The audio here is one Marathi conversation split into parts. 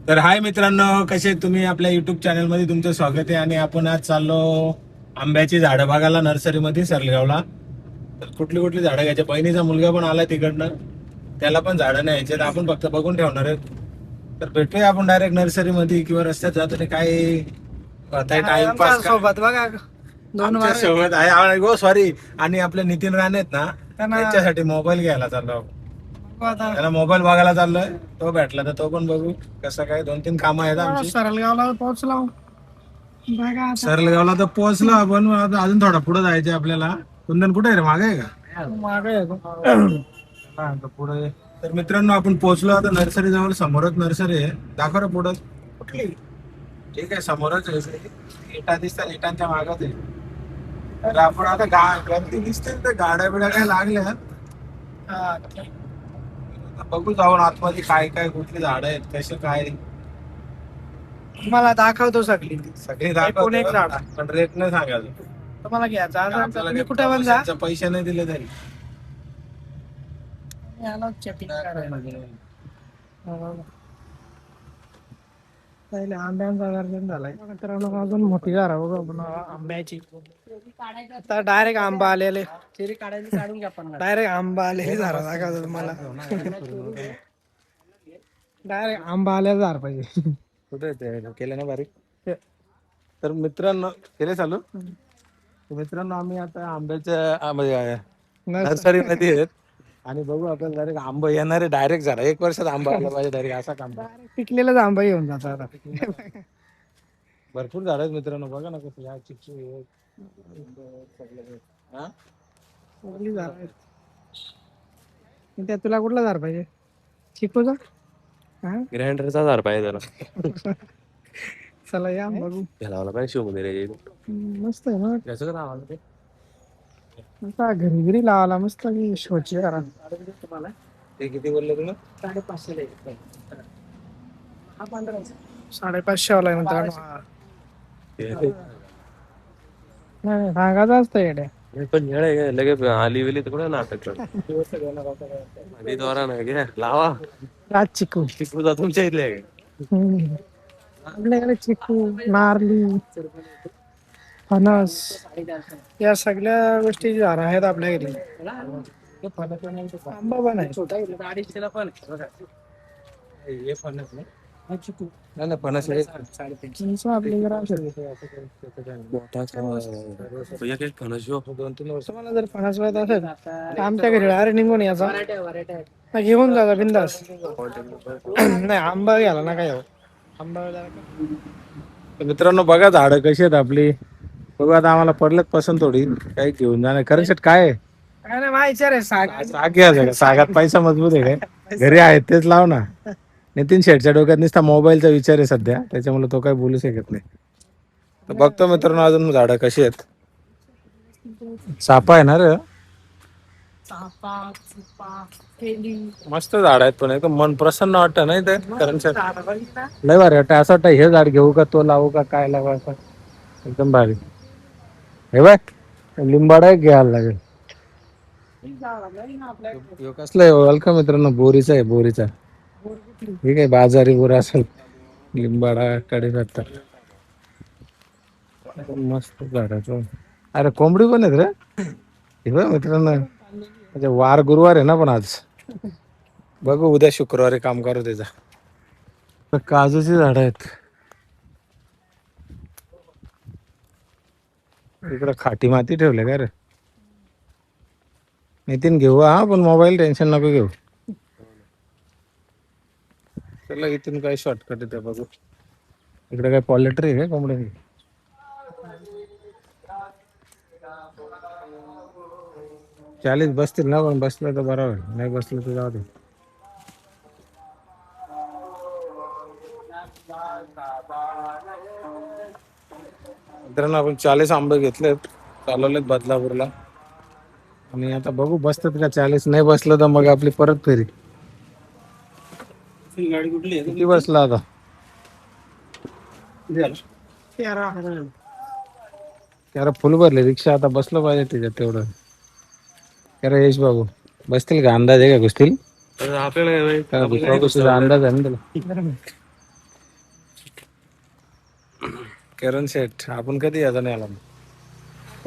तर हाय मित्रांनो, कसे आहेत तुम्ही? आपल्या युट्यूब चॅनल मध्ये तुमचं स्वागत आहे. आणि आपण आज चाललो आंब्याची झाडं बघायला नर्सरीमध्ये सरलगावला. तर कुठली कुठली झाडं घ्यायची, बहिणीचा मुलगा पण आला तिकडनं, त्याला पण झाडं न्यायचे, तर आपण फक्त बघून ठेवणार आहेत. तर भेटूया आपण डायरेक्ट नर्सरीमध्ये किंवा रस्त्यात जातो ते काय टाइमपास सोबत बघा दोन आमच्या वार सोबत आहे. गो सॉरी. आणि आपले नितीन राणे आहेत ना, त्यांना त्यांच्यासाठी मोबाईल घ्यायला चाललो आपण. आता त्याला मोबाईल बघायला चाललोय, तो भेटला तर तो पण बघू कसं काय. 2-3 कामं आहेत आमची. सरलगावला पोहोचलो बघा आता. सरलगावला तर पोहोचलो आपण, आता अजून थोडा पुढे जायचं आपल्याला. कुंदन कुठे आहे रे, मागे आहे का? मागे येतो. पुढे. तर मित्रांनो, आपण पोहोचलो आता नर्सरी जवळ. समोरच नर्सरी आहे. दाखव रे पुढं कुठली. ठीक आहे, समोरच आहे. इटा दिसतात, इटांच्या मागच आहे. तर आपण आता गर्दी दिसते तर गाड्या बिड्या काय लागल्या. आता बघू जाऊन आतमध्ये काय काय कुठली झाडं आहेत, कसे काय. तुम्हाला दाखवतो सगळी सगळे एकूण एक झाड. दाखवतो, पण रेट नाही सांगायचं. तुम्हाला घ्यायचं असेल तर आपल्याला तुम्ही काही कुठे पण जा. promotionचे पैसे नाही दिले तरी. याला चेकिंग करायला. पहिले आंब्यांचा गार्डन झालाय मित्रांनो. अजून मोठी झाडं बघू आपण आंब्याची. आता डायरेक्ट आंबा आलेले, डायरेक्ट आंबा आलेले झाड दाखवतो तुम्हाला. डायरेक्ट आंबा आलेला झाड पाहिजे. कुठे ते केलं ना बारीक. तर मित्रांनो, केले चालू. तर मित्रांनो, आम्ही आता आंब्याच्या नर्सरी मध्ये आहेत. आणि बघू आपल्याला डायरेक्ट आंबा येणारे डायरेक्ट झाला. 1 वर्षात आंबा आला पाहिजे डायरेक्ट, असा काम. पिकलेलाच आंबा येऊन जातात आता. भरपूर झाड आहेत मित्रांनो, बघा ना कसं. या चिक्कू आहेत. हा? सगळी झाडं आहेत. त्या तुला कुठला झाड पाहिजे? चिकूचा? हा ग्राइंडरचा झाड पाहिजे त्याला. चला या बघू. घ्यायला पाहिजे शिवमध्ये रे. मस्त आहे ना. त्याचं काय नाव ते? आता घरी घरी लावायला मस्त शोची करा. ते किती बोलले तुम्ही? 550 वाला आहे मित्रांनो. नाही सांगायचं असतं येड्या. हे पण येडे लगे आली वेली तर कुठे नाटक आधी द्वारा नाही घ्या लावा. राज चिकू. चिकूचा तुमच्या इथले आहे का? हम्म. आपल्याकडे चिकू, नारली, फणस या सगळ्या गोष्टी झाडं आहेत आपल्याकडे. आंबा पण आहे. हे फणस नाही. नाही नाही, फणस आहे. चिंच आपल्याकडे असेल. एक एक फणस हो. 2-3 वर्ष. तुम्हाला जर फणस पाहिजे असेल तर आमच्या घरी डायरेक्ट निघून याचा, घेऊन जाता बिंदास. नाही आंबा घ्याला ना काय आंबा. तर मित्रांनो, बघा झाडं कशी आहेत आपली. बघू आता, आम्हाला पडलेत पसंत थोडी. काही घेऊन जाणार खरं शेट काय आहे? काय नाही माझा विचार आहे साग. साग घ्यायचं का? सागात पैसा मजबूत आहे काय? घरी आहेत तेच लाव ना. नितीन शेठच्या डोक्यात नुसता मोबाईलचा विचार आहे सध्या, त्याच्यामुळे तो काही बोलू शकत नाही. तर बघतो मित्रांनो अजून झाडं कशी आहेत. चाफा आहे ना रे. चाफा, सुपा, केली. मस्त झाड आहेत, पण एकदम मन प्रसन्न वाटतं नाही ते. कारण शेट लय भारी वाटतं. असं वाटतं हे झाड घेऊ का, तो लावू का, काय लावू, असं एकदम भारी. हे बाय, लिंबाडा एक घ्यायला लागेल. कसलं आहे वेलकम मित्रांनो? बोरीचा आहे, बोरीचा. ठीक आहे, बाजारी बोरा असेल. लिंबाडा कडीपत्ता मस्त झाडाचं. अरे कोंबडी पण आहेत रे. हे बघ मित्रांनो, म्हणजे वार गुरुवार आहे ना, पण आज बघू उद्या शुक्रवारी काम करू त्याचा. तर काजूची झाड आहेत इकडं. खाटी माती ठेवले का रे नितीन? घेऊ हा, पण मोबाईल टेन्शन नको घेऊ. चला इथून काही शॉर्टकट येते बघू. इकडे काय पॉलिट्री आहे का कोंबडी? 40 बसतील ना, पण बसलं तर बरं होईल, नाही बसलं तर जाऊ दे. मित्रांनो, आपण 40 आंबे घेतलेत, चालवलेत बदलापूरला. आणि आता बघू बसतात का 40. नाही बसलं तर मग आपली परत फेरी. गाडी कुठली आहे? किती बसला आता? त्याला फुल भरले रिक्षा. आता बसलं पाहिजे त्याच्यात तेवढं. अरे यश बाबू बसतील का? अंदाज आहे का? घुसतील? आपल्याला दुसरा गोष्टीचा अंदाज आहे ना त्याला. किरण शेठ आपण कधी यायचा नाही आला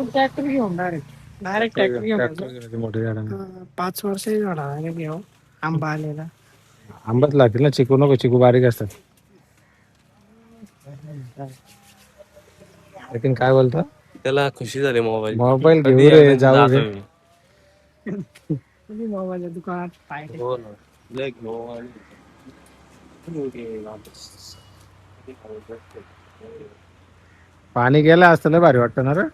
ट्रॅक्टर घेऊन डायरेक्ट ट्रॅक्टर घेऊन मोठी झाड 5 वर्ष झाला घेऊ आंबा आलेला. आंबाच लागतील ना, चिकू नको, चिकू बारीक असतात. लेकिन काय बोलतो, त्याला खुशी झाली मोबाईल. मोबाईल घेऊ रे, जाऊ रे. मोबाईलच्या दुकानात पाहिजे. हो ना, लय मोबाईल. पाणी गेलं असतं लय भारी वाटतं ना रे.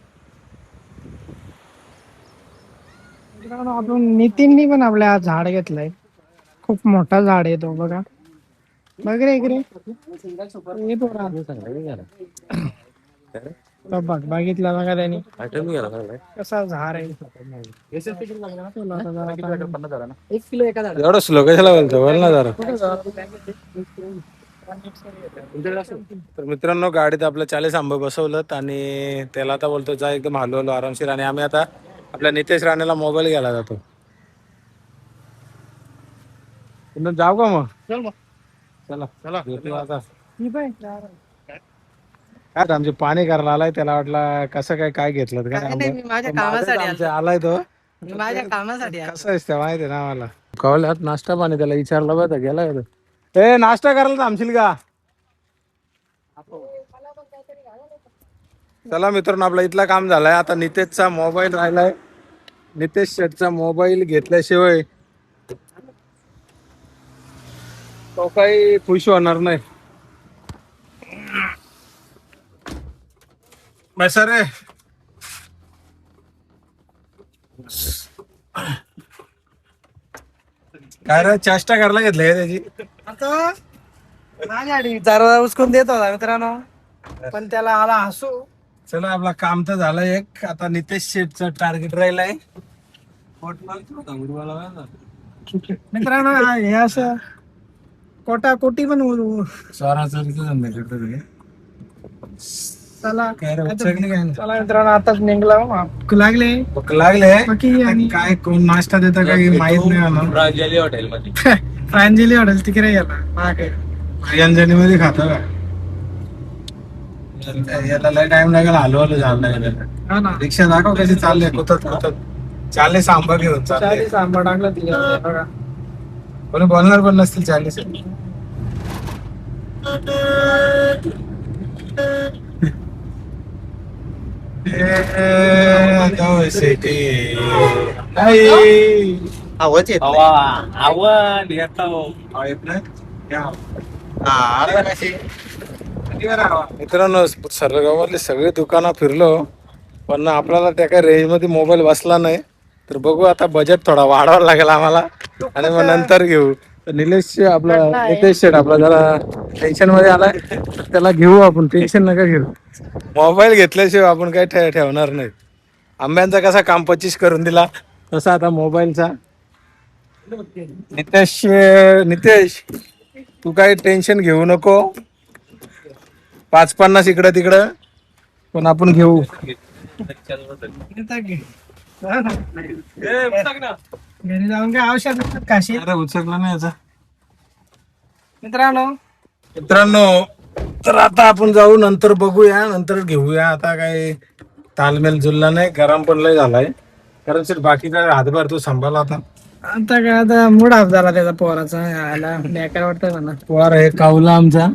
आपण नितीननी पण आपल्या झाड घेतलंय, खूप मोठा झाड आहे तो. बघा बघ रे इकडे, हे पोरा. तो बघ बघितला बघा त्यांनी आठवण गेला ना. कसा झाड आहे. 1 किलो एका झाड. एवढं स्लो कशाला बोलतो, बोल ना जरा. तर मित्रांनो, गाडीत आपलं 40 आंबे बसवलं आणि त्याला आता बोलतो जा एकदम हलवलो आरामशीर. आणि आम्ही आता आपल्या नितेश राणेला मोबाईल घ्यायला जातो. जाऊ का मग? चला चला आता. काय आमचे पाणी करायला आलाय, त्याला वाटलं कसं काय घेतलं काय. माझ्या कामासाठी आलाय तो, माझ्या कामासाठी कसं असतं माहिती ना मला. कवल्यात नाश्ता पाणी त्याला विचारलं बघ, गेला ए नाश्ता करायला थांबशील का. चला मित्रांनो, आपला इथला काम झालाय. आता नितेशचा मोबाईल राहिलाय. नितेश शेटचा मोबाईल घेतल्याशिवाय तो काही खुश होणार नाही. बसा रे. काय रे, चेष्टा करायला घेतलंय त्याची. आता माझ्यासाठी जरा उचकून देत होता मित्रांनो, पण त्याला आला हसू. चला आपला काम तर झालं एक. आता नितेश शेटचं टार्गेट राहिलंय. मित्रांनो हे असं कोटी पण स्वराचं धंदा करतो तुम्ही. चला काय रे, उचक नाही काय नाही. चला मित्रांनो, आताच निघला. भूक लागले भूक लागले. बाकी आणि काय कोण नाश्ता देतं काय माहित नाही मला. प्रांजली हॉटेल मध्ये प्रांजली हॉटेल तिकडे गेला मागे. अंजनी मध्ये खातो का. याला लय टाइम लागेल हलवायला झालं. हा ना, रिक्षा दाखव कशी चालले, कुतत 40 आंबा घेऊन चालले. 40 आंबा टाकला तिला बघा. कोणी बोलणार पण नसतील 40. आवाज येत मित्रांनो, सर्व गावातले सगळे दुकानं फिरलो, पण आपल्याला त्या काही रेंज मध्ये मोबाईल बसला नाही. तर बघू आता, बजेट थोडा वाढवावा लागेल आम्हाला आणि मग नंतर घेऊ. तर निलेश आपला नितेश शेठ आपला जरा टेन्शन मध्ये आलाय, त्याला घेऊ आपण. टेन्शन नका घेऊ, मोबाईल घेतल्याशिवाय आपण काही ठेवणार नाही. आंब्यांचा कसा काम 25 करून दिला, तसा आता मोबाईलचा. नितेश तू काही टेन्शन घेऊ नको. 5-50 इकडं तिकडं पण आपण घेऊ. घरी जाऊन काय औषध काशी. अरे उचकला नाही याचा. मित्रांनो तर आता आपण जाऊ, नंतर बघूया, नंतर घेऊया. आता काय तालमेल जुळला नाही, गरम पण लय झालाय. कारण सर बाकीचा हातभार तो सांभाळला. आता काय, आता मूड ऑफ झाला त्याचा पोराचा. आला बेकार वाटतंय म्हणा. पोर हे कावला आमचा,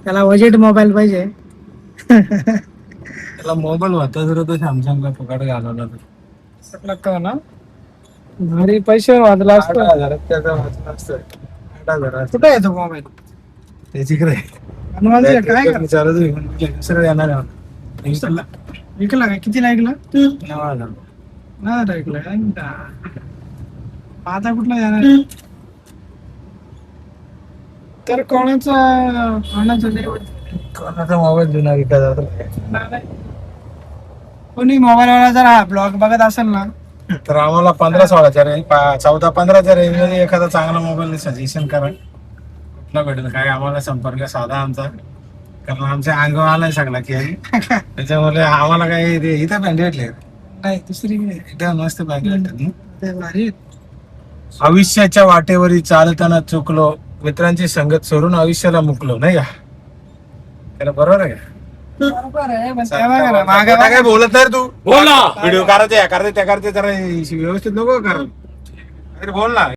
त्याला बजेट मोबाईल पाहिजे. त्याला मोबाईल होता जर तो सॅमसंगला फुकट घालवला लागतो ना, भारी पैसे वाजला असतो. 8,000 त्याचा वाचला असतं. 8,000 कुठे आहे तो मोबाईल? त्याच्याकडे काय विचारत दुसरं येणार आहे. विकला काय? कितीला ऐकला? 9,000. नाही ऐकलं. आता कुठला जाणार? तर कोणाचा मोबाईल जुना विकत जातो. कोणी मोबाईल वाला जर हा ब्लॉग बघत असेल ना, तर आम्हाला 15-16च्या रेंज 14-15च्या रेंज मध्ये एखादा चांगला मोबाईल सजेशन करा. कुठला भेटेल काय, आम्हाला संपर्क साधा आमचा. कारण आमच्या अंगावर आलाय सगळा की त्याच्यामुळे आम्हाला काही इथं बँड भेटले नाही दुसरी इथं मस्त बँड भेटतात ना. ते भारी. आयुष्याच्या वाटेवरी चालताना चुकलो, मित्रांची संगत सोडून आयुष्याला मुकलो, नाही का? त्याला बरोबर आहे का? बरोबर आहे पण ते बघा ना, मागं आता काय बोलत नाही रे तू बोला व्हिडिओ करायचे त्या करायचे जरा व्यवस्थित नको कर अरे बोल ना